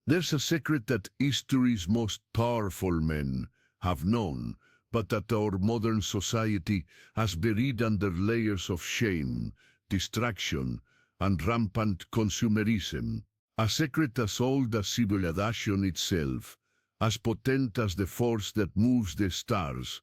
There's a secret that history's most powerful men have known, but that our modern society has buried under layers of shame, distraction, and rampant consumerism. A secret as old as civilization itself, as potent as the force that moves the stars,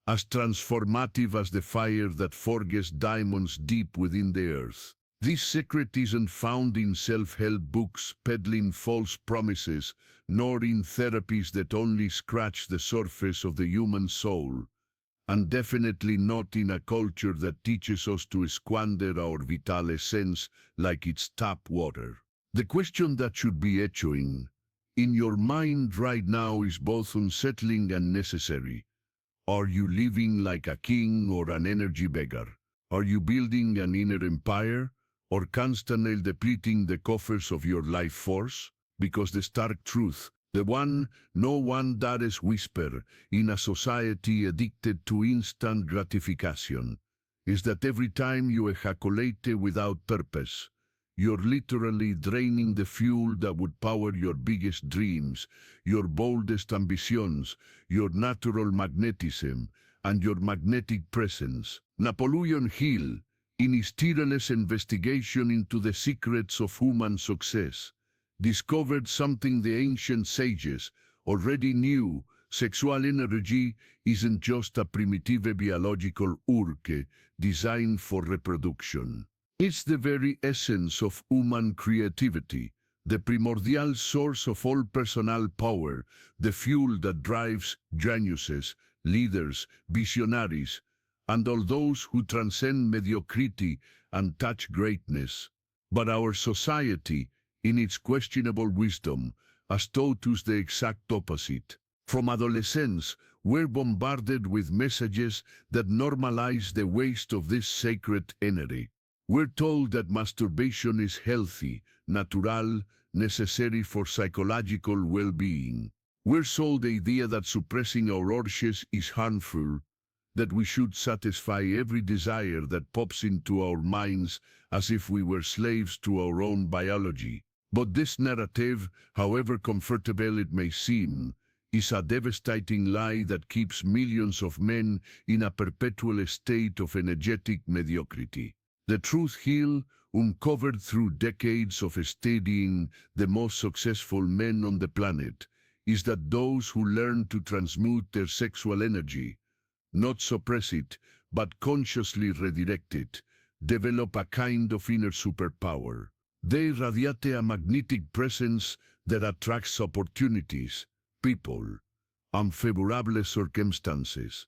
as transformative as the fire that forges diamonds deep within the earth. This secret isn't found in self-help books peddling false promises, nor in therapies that only scratch the surface of the human soul, and definitely not in a culture that teaches us to squander our vital essence like it's tap water. The question that should be echoing in your mind right now is both unsettling and necessary. Are you living like a king or an energy beggar? Are you building an inner empire, or constantly depleting the coffers of your life force? Because the stark truth, the one no one dares whisper in a society addicted to instant gratification, is that every time you ejaculate without purpose, you're literally draining the fuel that would power your biggest dreams, your boldest ambitions, your natural magnetism, and your magnetic presence. Napoleon Hill, in his tireless investigation into the secrets of human success, discovered something the ancient sages already knew. Sexual energy isn't just a primitive biological urge designed for reproduction. It's the very essence of human creativity, the primordial source of all personal power, the fuel that drives geniuses, leaders, visionaries, and all those who transcend mediocrity and touch greatness. But our society, in its questionable wisdom, has taught us the exact opposite. From adolescence, we're bombarded with messages that normalize the waste of this sacred energy. We're told that masturbation is healthy, natural, necessary for psychological well-being. We're sold the idea that suppressing our urges is harmful, that we should satisfy every desire that pops into our minds as if we were slaves to our own biology. But this narrative, however comfortable it may seem, is a devastating lie that keeps millions of men in a perpetual state of energetic mediocrity. The truth Hill uncovered through decades of studying the most successful men on the planet is that those who learn to transmute their sexual energy, not suppress it, but consciously redirect it, develop a kind of inner superpower. They radiate a magnetic presence that attracts opportunities, people, and favorable circumstances.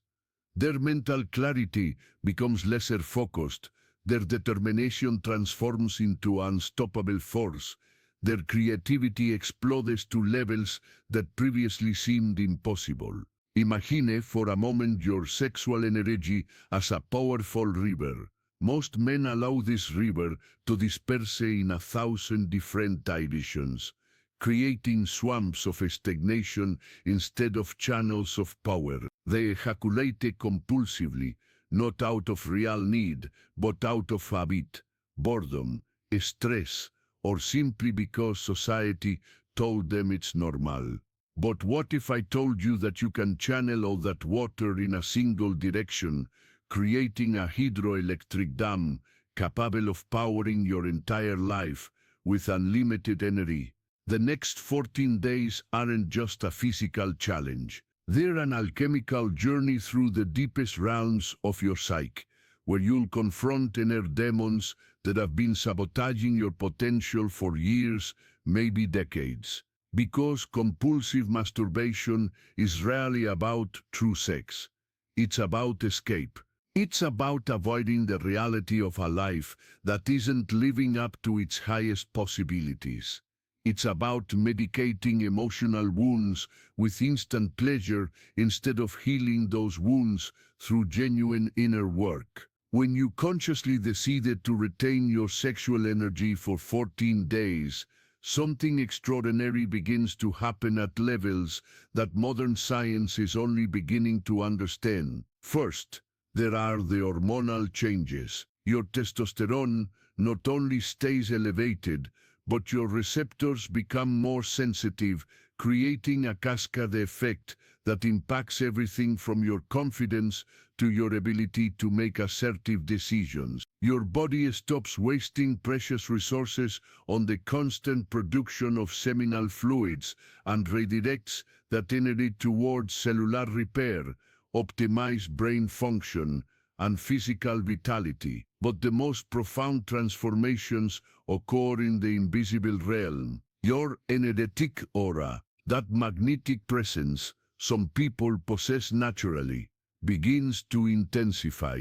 Their mental clarity becomes lesser focused, their determination transforms into unstoppable force, their creativity explodes to levels that previously seemed impossible. Imagine for a moment your sexual energy as a powerful river. Most men allow this river to disperse in 1,000 different directions, creating swamps of stagnation instead of channels of power. They ejaculate compulsively, not out of real need, but out of habit, boredom, stress, or simply because society told them it's normal. But what if I told you that you can channel all that water in a single direction, creating a hydroelectric dam capable of powering your entire life with unlimited energy? The next 14 days aren't just a physical challenge. They're an alchemical journey through the deepest realms of your psyche, where you'll confront inner demons that have been sabotaging your potential for years, maybe decades. Because compulsive masturbation is rarely about true sex. It's about escape. It's about avoiding the reality of a life that isn't living up to its highest possibilities. It's about medicating emotional wounds with instant pleasure instead of healing those wounds through genuine inner work. When you consciously decided to retain your sexual energy for 14 days, something extraordinary begins to happen at levels that modern science is only beginning to understand. First, there are the hormonal changes. Your testosterone not only stays elevated, but your receptors become more sensitive, creating a cascade effect that impacts everything from your confidence to your ability to make assertive decisions. Your body stops wasting precious resources on the constant production of seminal fluids and redirects that energy towards cellular repair, optimized brain function, and physical vitality. But the most profound transformations occur in the invisible realm. Your energetic aura, that magnetic presence some people possess naturally, begins to intensify.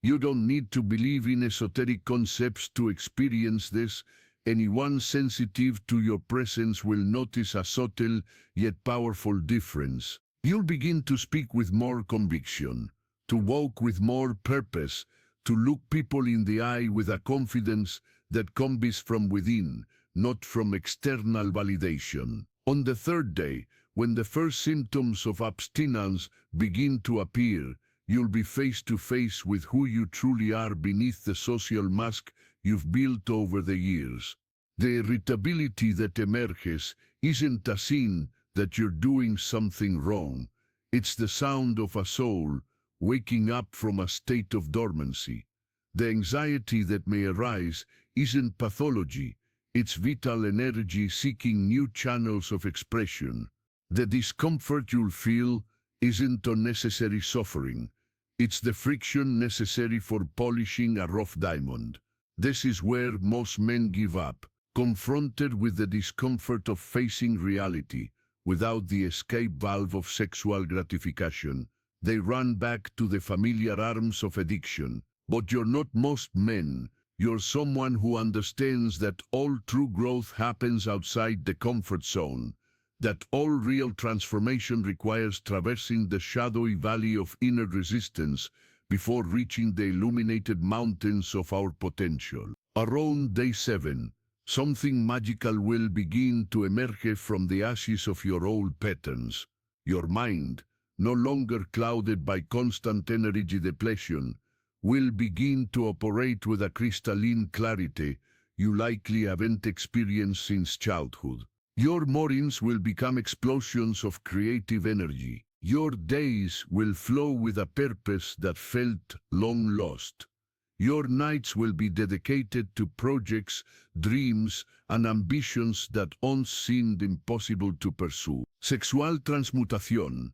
You don't need to believe in esoteric concepts to experience this. Anyone sensitive to your presence will notice a subtle yet powerful difference. You'll begin to speak with more conviction, to walk with more purpose, to look people in the eye with a confidence that comes from within, not from external validation. On the third day, when the first symptoms of abstinence begin to appear, you'll be face to face with who you truly are beneath the social mask you've built over the years. The irritability that emerges isn't a sign that you're doing something wrong. It's the sound of a soul waking up from a state of dormancy. The anxiety that may arise isn't pathology, it's vital energy seeking new channels of expression. The discomfort you'll feel isn't unnecessary suffering. It's the friction necessary for polishing a rough diamond. This is where most men give up, confronted with the discomfort of facing reality. Without the escape valve of sexual gratification, they run back to the familiar arms of addiction. But you're not most men. You're someone who understands that all true growth happens outside the comfort zone, that all real transformation requires traversing the shadowy valley of inner resistance before reaching the illuminated mountains of our potential. Around day 7, something magical will begin to emerge from the ashes of your old patterns. Your mind, no longer clouded by constant energy depletion, will begin to operate with a crystalline clarity you likely haven't experienced since childhood. Your mornings will become explosions of creative energy. Your days will flow with a purpose that felt long lost. Your nights will be dedicated to projects, dreams, and ambitions that once seemed impossible to pursue. Sexual transmutación,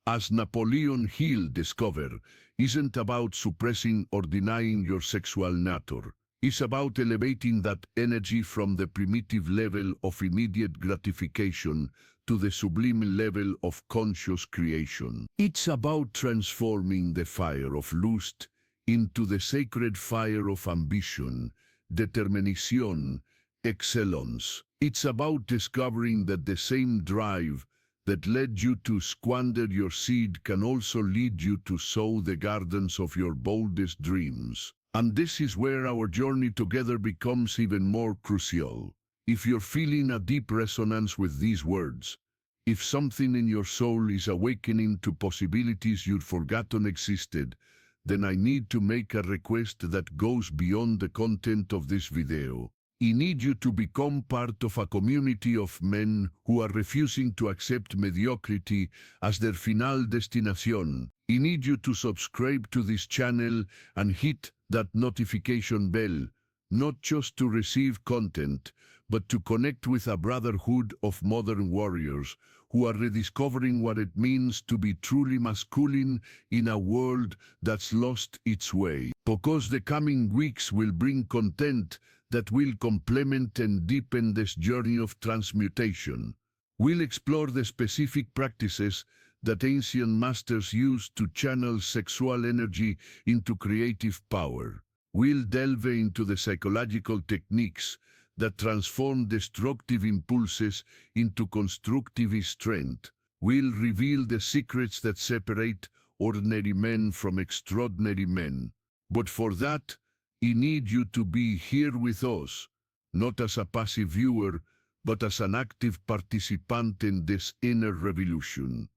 as Napoleon Hill discovered, isn't about suppressing or denying your sexual nature. It's about elevating that energy from the primitive level of immediate gratification to the sublime level of conscious creation. It's about transforming the fire of lust into the sacred fire of ambition, determination, excellence. It's about discovering that the same drive that led you to squander your seed can also lead you to sow the gardens of your boldest dreams. And this is where our journey together becomes even more crucial. If you're feeling a deep resonance with these words, if something in your soul is awakening to possibilities you'd forgotten existed, then I need to make a request that goes beyond the content of this video. I need you to become part of a community of men who are refusing to accept mediocrity as their final destination. I need you to subscribe to this channel and hit that notification bell, not just to receive content, but to connect with a brotherhood of modern warriors who are rediscovering what it means to be truly masculine in a world that's lost its way. Because the coming weeks will bring content that will complement and deepen this journey of transmutation. We'll explore the specific practices that ancient masters used to channel sexual energy into creative power. We'll delve into the psychological techniques that transform destructive impulses into constructive strength. We'll reveal the secrets that separate ordinary men from extraordinary men. But for that, I need you to be here with us, not as a passive viewer, but as an active participant in this inner revolution.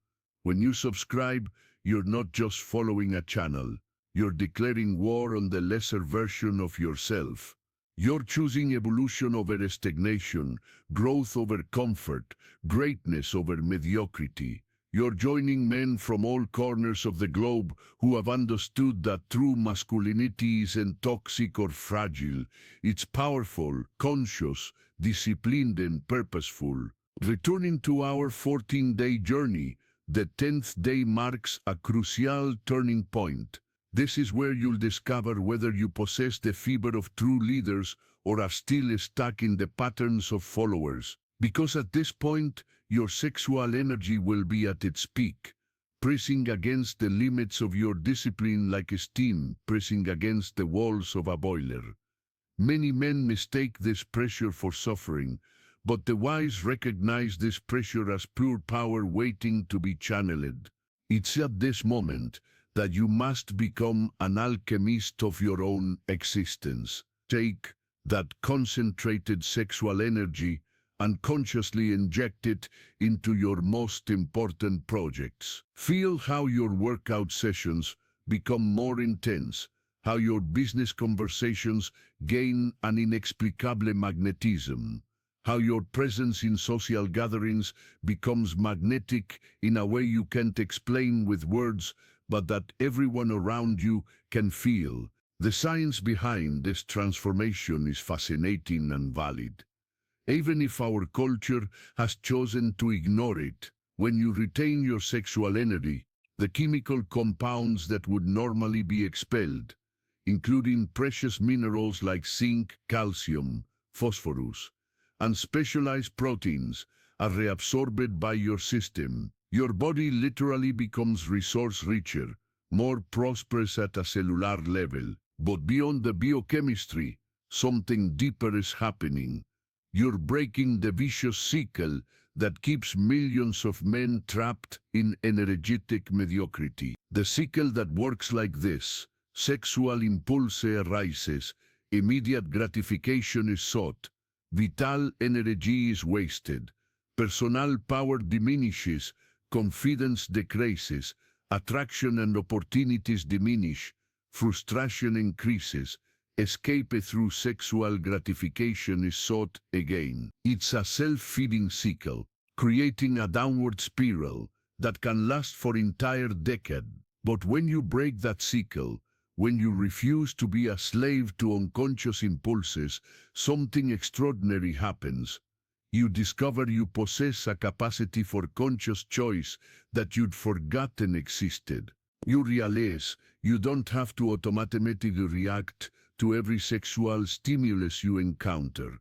When you subscribe, you're not just following a channel, you're declaring war on the lesser version of yourself. You're choosing evolution over stagnation, growth over comfort, greatness over mediocrity. You're joining men from all corners of the globe who have understood that true masculinity isn't toxic or fragile. It's powerful, conscious, disciplined and purposeful. Returning to our 14-day journey, the 10th day marks a crucial turning point. This is where you'll discover whether you possess the fiber of true leaders or are still stuck in the patterns of followers. Because at this point, your sexual energy will be at its peak, pressing against the limits of your discipline like steam pressing against the walls of a boiler. Many men mistake this pressure for suffering, but the wise recognize this pressure as pure power waiting to be channeled. It's at this moment that you must become an alchemist of your own existence. Take that concentrated sexual energy and consciously inject it into your most important projects. Feel how your workout sessions become more intense, how your business conversations gain an inexplicable magnetism, how your presence in social gatherings becomes magnetic in a way you can't explain with words, but that everyone around you can feel. The science behind this transformation is fascinating and valid. Even if our culture has chosen to ignore it, when you retain your sexual energy, the chemical compounds that would normally be expelled, including precious minerals like zinc, calcium, phosphorus, and specialized proteins, are reabsorbed by your system. Your body literally becomes resource-richer, more prosperous at a cellular level. But beyond the biochemistry, something deeper is happening. You're breaking the vicious cycle that keeps millions of men trapped in energetic mediocrity. The cycle that works like this: sexual impulse arises, immediate gratification is sought, vital energy is wasted, personal power diminishes, confidence decreases, attraction and opportunities diminish, frustration increases, escape through sexual gratification is sought again. It's a self-feeding cycle, creating a downward spiral that can last for entire decade. But when you break that cycle, when you refuse to be a slave to unconscious impulses, something extraordinary happens. You discover you possess a capacity for conscious choice that you'd forgotten existed. You realize you don't have to automatically react to every sexual stimulus you encounter.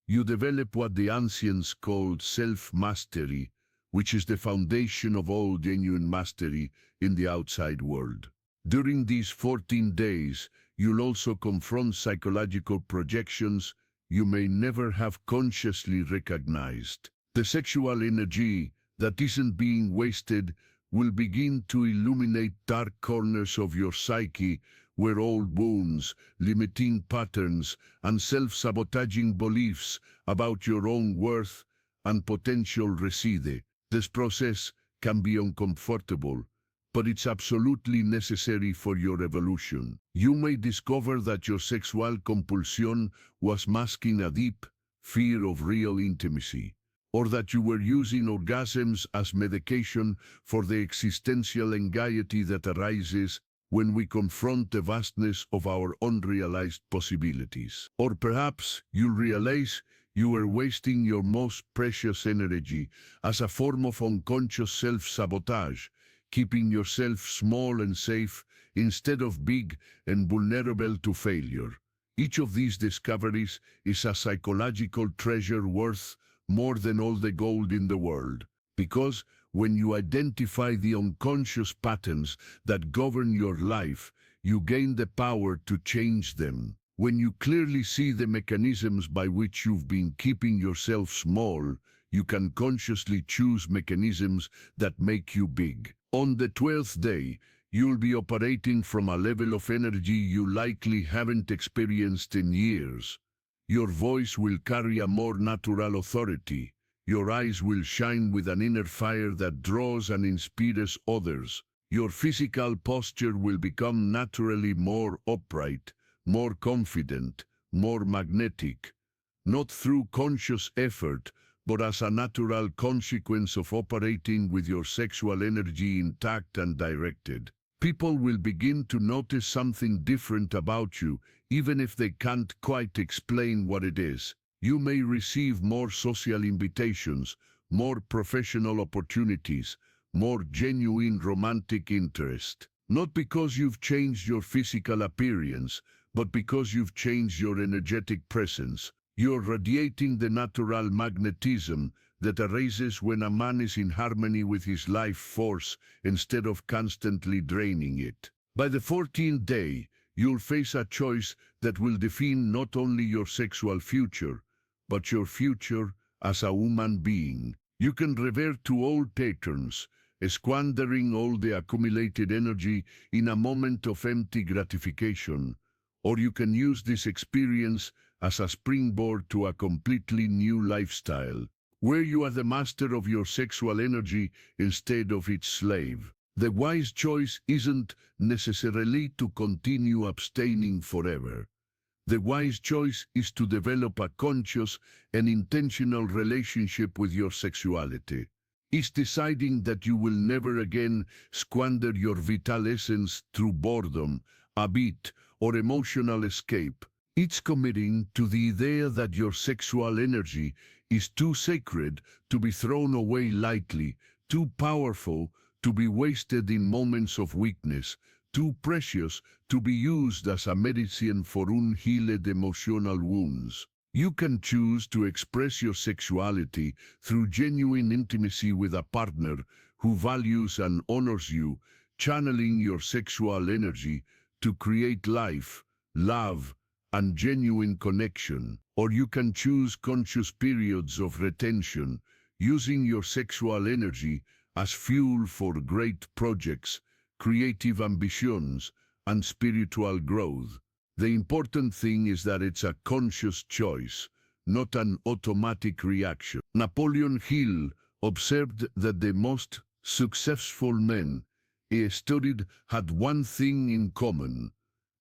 You develop what the ancients called self-mastery, which is the foundation of all genuine mastery in the outside world. During these 14 days, you'll also confront psychological projections you may never have consciously recognized. The sexual energy that isn't being wasted will begin to illuminate dark corners of your psyche where old wounds, limiting patterns, and self-sabotaging beliefs about your own worth and potential reside. This process can be uncomfortable, but it's absolutely necessary for your evolution. You may discover that your sexual compulsion was masking a deep fear of real intimacy, or that you were using orgasms as medication for the existential anxiety that arises when we confront the vastness of our unrealized possibilities. Or perhaps you'll realize you were wasting your most precious energy as a form of unconscious self-sabotage, keeping yourself small and safe instead of big and vulnerable to failure. Each of these discoveries is a psychological treasure worth more than all the gold in the world, because when you identify the unconscious patterns that govern your life, you gain the power to change them. When you clearly see the mechanisms by which you've been keeping yourself small, you can consciously choose mechanisms that make you big. On the 12th day, you'll be operating from a level of energy you likely haven't experienced in years. Your voice will carry a more natural authority. Your eyes will shine with an inner fire that draws and inspires others. Your physical posture will become naturally more upright, more confident, more magnetic, not through conscious effort, but as a natural consequence of operating with your sexual energy intact and directed. People will begin to notice something different about you, even if they can't quite explain what it is. You may receive more social invitations, more professional opportunities, more genuine romantic interest. Not because you've changed your physical appearance, but because you've changed your energetic presence. You're radiating the natural magnetism that arises when a man is in harmony with his life force instead of constantly draining it. By the 14th day, you'll face a choice that will define not only your sexual future, but your future as a human being. You can revert to old patterns, squandering all the accumulated energy in a moment of empty gratification, or you can use this experience as a springboard to a completely new lifestyle, where you are the master of your sexual energy instead of its slave. The wise choice isn't necessarily to continue abstaining forever. The wise choice is to develop a conscious and intentional relationship with your sexuality. It's deciding that you will never again squander your vital essence through boredom, habit, or emotional escape. It's committing to the idea that your sexual energy is too sacred to be thrown away lightly, too powerful to be wasted in moments of weakness, too precious to be used as a medicine for unhealed emotional wounds. You can choose to express your sexuality through genuine intimacy with a partner who values and honors you, channeling your sexual energy to create life, love, and genuine connection. Or you can choose conscious periods of retention, using your sexual energy as fuel for great projects, creative ambitions, and spiritual growth. The important thing is that it's a conscious choice, not an automatic reaction. Napoleon Hill observed that the most successful men he studied had one thing in common.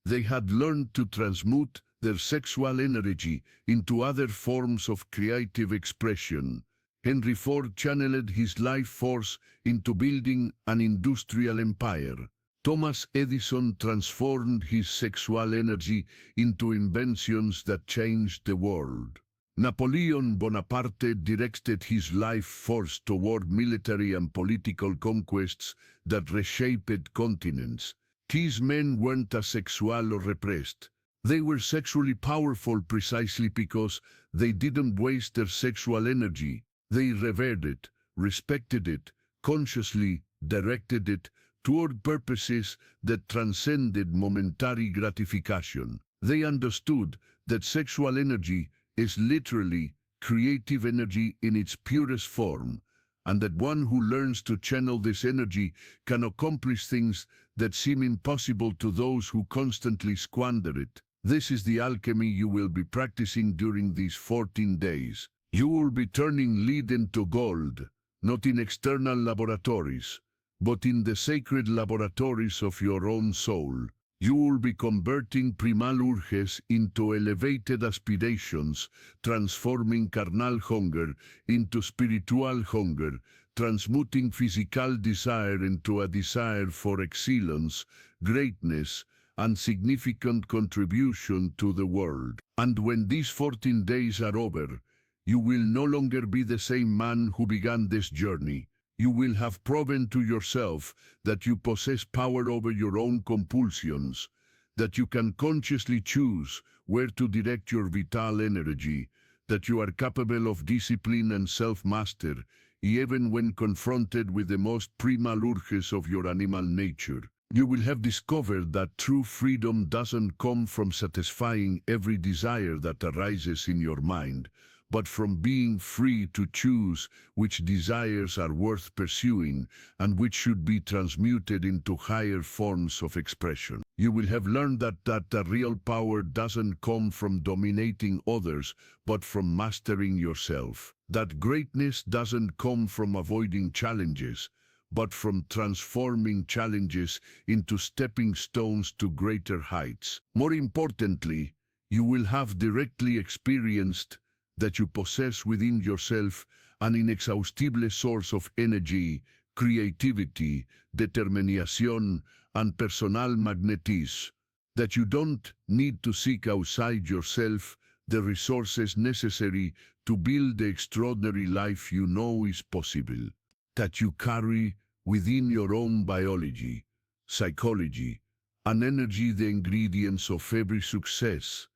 They had learned to transmute their sexual energy into other forms of creative expression. Henry Ford channeled his life force into building an industrial empire. Thomas Edison transformed his sexual energy into inventions that changed the world. Napoleon Bonaparte directed his life force toward military and political conquests that reshaped continents. These men weren't asexual or repressed. They were sexually powerful precisely because they didn't waste their sexual energy. They revered it, respected it, consciously directed it toward purposes that transcended momentary gratification. They understood that sexual energy is literally creative energy in its purest form, and that one who learns to channel this energy can accomplish things that seem impossible to those who constantly squander it. This is the alchemy you will be practicing during these 14 days. You will be turning lead into gold, not in external laboratories, but in the sacred laboratories of your own soul. You will be converting primal urges into elevated aspirations, transforming carnal hunger into spiritual hunger, transmuting physical desire into a desire for excellence, greatness, and significant contribution to the world. And when these 14 days are over, you will no longer be the same man who began this journey. You will have proven to yourself that you possess power over your own compulsions, that you can consciously choose where to direct your vital energy, that you are capable of discipline and self-master, even when confronted with the most primal urges of your animal nature. You will have discovered that true freedom doesn't come from satisfying every desire that arises in your mind, but from being free to choose which desires are worth pursuing and which should be transmuted into higher forms of expression. You will have learned that the real power doesn't come from dominating others, but from mastering yourself. That greatness doesn't come from avoiding challenges, but from transforming challenges into stepping stones to greater heights. More importantly, you will have directly experienced that you possess within yourself an inexhaustible source of energy, creativity, determination, and personal magnetism, that you don't need to seek outside yourself the resources necessary to build the extraordinary life you know is possible, that you carry within your own biology, psychology, and energy the ingredients of every success,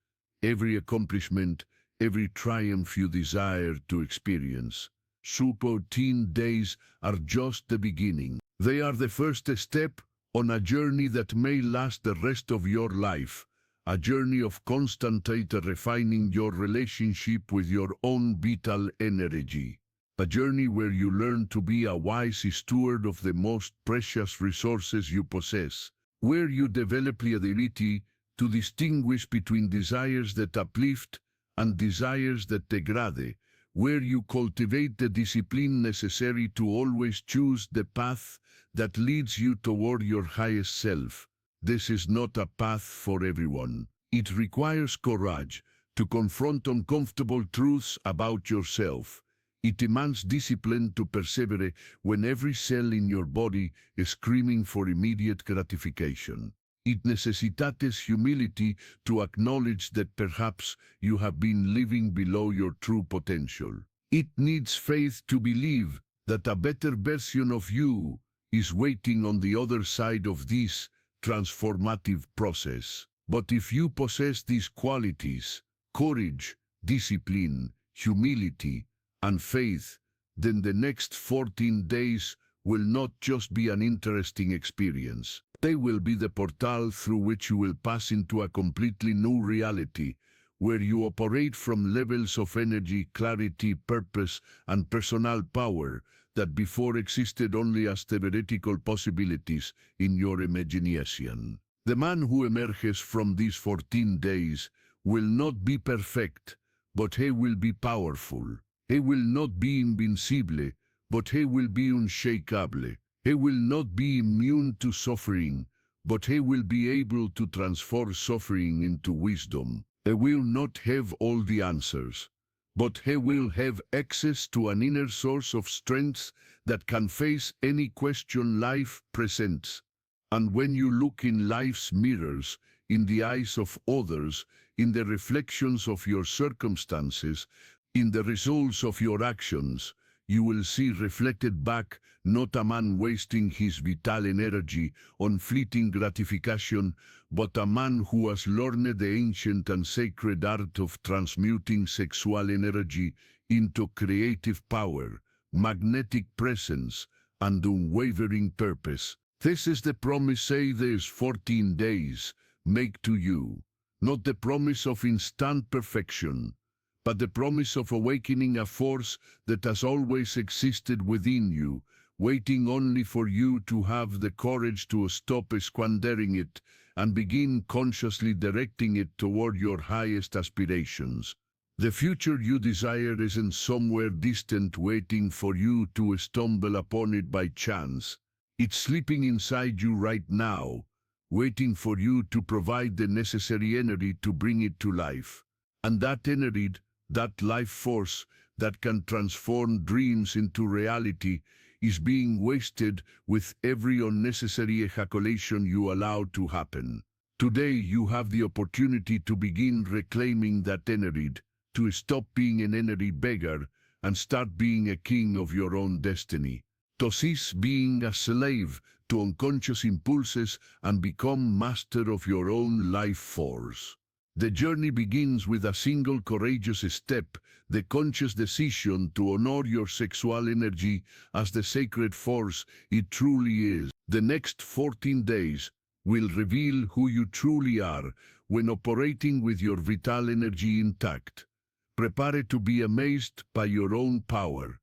every accomplishment, every triumph you desire to experience. So 14 days are just the beginning. They are the first step on a journey that may last the rest of your life, a journey of constant refining your relationship with your own vital energy, a journey where you learn to be a wise steward of the most precious resources you possess, where you develop the ability to distinguish between desires that uplift and desires that degrade, where you cultivate the discipline necessary to always choose the path that leads you toward your highest self. This is not a path for everyone. It requires courage to confront uncomfortable truths about yourself. It demands discipline to persevere when every cell in your body is screaming for immediate gratification. It necessitates humility to acknowledge that perhaps you have been living below your true potential. It needs faith to believe that a better version of you is waiting on the other side of this transformative process. But if you possess these qualities, courage, discipline, humility, and faith, then the next 14 days will not just be an interesting experience. They will be the portal through which you will pass into a completely new reality, where you operate from levels of energy, clarity, purpose, and personal power that before existed only as theoretical possibilities in your imagination. The man who emerges from these 14 days will not be perfect, but he will be powerful. He will not be invincible, but he will be unshakable. He will not be immune to suffering, but he will be able to transform suffering into wisdom. He will not have all the answers, but he will have access to an inner source of strength that can face any question life presents. And when you look in life's mirrors, in the eyes of others, in the reflections of your circumstances, in the results of your actions, you will see reflected back not a man wasting his vital energy on fleeting gratification, but a man who has learned the ancient and sacred art of transmuting sexual energy into creative power, magnetic presence, and unwavering purpose. This is the promise these 14 days make to you, not the promise of instant perfection, but the promise of awakening a force that has always existed within you, waiting only for you to have the courage to stop squandering it and begin consciously directing it toward your highest aspirations. The future you desire isn't somewhere distant waiting for you to stumble upon it by chance. It's sleeping inside you right now, waiting for you to provide the necessary energy to bring it to life. And that energy, that life force that can transform dreams into reality, is being wasted with every unnecessary ejaculation you allow to happen. Today you have the opportunity to begin reclaiming that energy, to stop being an energy beggar and start being a king of your own destiny. To cease being a slave to unconscious impulses and become master of your own life force. The journey begins with a single courageous step, the conscious decision to honor your sexual energy as the sacred force it truly is. The next 14 days will reveal who you truly are when operating with your vital energy intact. Prepare to be amazed by your own power.